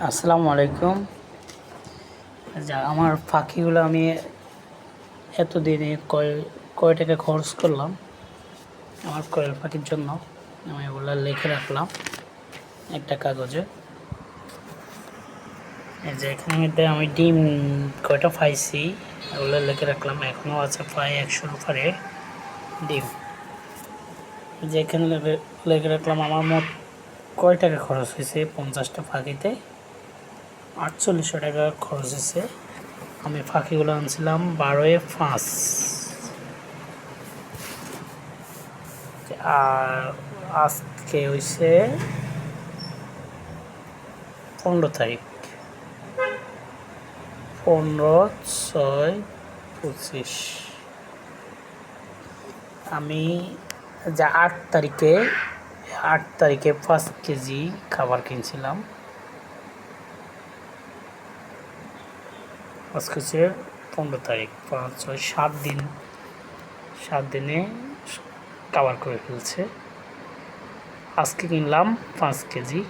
আসসালামু আলাইকুম। যা আমার পাখিগুলো আমি এতদিনে কয় টাকা খরচ করলাম আমার কোয়েল পাখির জন্য, আমি ওগুলো লিখে রাখলাম একটা কাগজে। এই যে এখানে মধ্যে আমি ডিম কয়টা পাইছি ওগুলো লিখে রাখলাম। এখনও আছে প্রায় 100-র উপরে ডিম। যে এখানে লিখে রাখলাম আমার মোট কয় টাকা খরচ হয়েছে। 50টা পাখিতে 4800 টাকা খরচ হয়েছে। আমি পাখিগুলো আনছিলাম 12/5, আর আজকে হয়েছে 15 তারিখ, 15/6/25। আমি যা 8 তারিখে 5 কেজি খাবার কিনছিলাম। আজকে হচ্ছে 15 তারিখ, 5-6-7 দিন, 7 দিনে খাবার করে ফেলছে। আজকে কিনলাম 5 কেজি।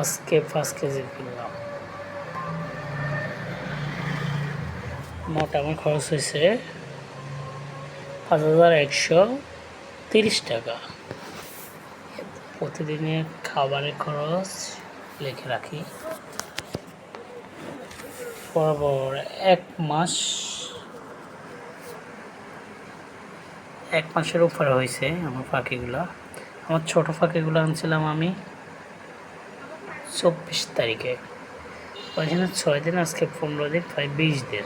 আজকে 5 কেজি কিনলাম। মোট আমার খরচ হয়েছে 5130 টাকা। প্রতিদিনের খাবারের খরচ লিখে রাখি। বরাবর এক মাসের উপরে হয়েছে আমার পাখিগুলা। আমার ছোট পাখিগুলো আনছিলাম আমি 24 তারিখে। ওইখানে 6 দিন, আজকে 15 দিন, প্রায় 20 দিন।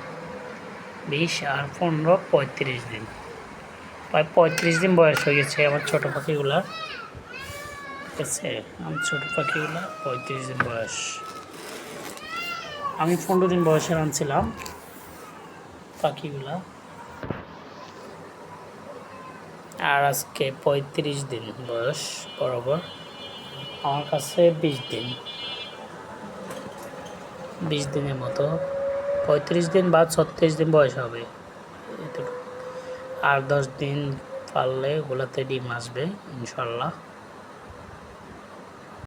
20 আর 15, 35 দিন। প্রায় 35 দিন বয়স হয়ে গেছে আমার ছোট পাখিগুলা। ঠিক আছে, আমার ছোট পাখিগুলা 35 দিন বয়স। আমি 15 দিন বয়সের আনছিলাম পাখিগুলা, আর আজকে 35 দিন বয়স। বরাবর আমার কাছে 20 দিনের মতো, 35 দিন বা 36 দিন বয়স হবে এটুকু। আর 10 দিন পারলে ওগুলাতে ডিম আসবে ইনশাল্লাহ।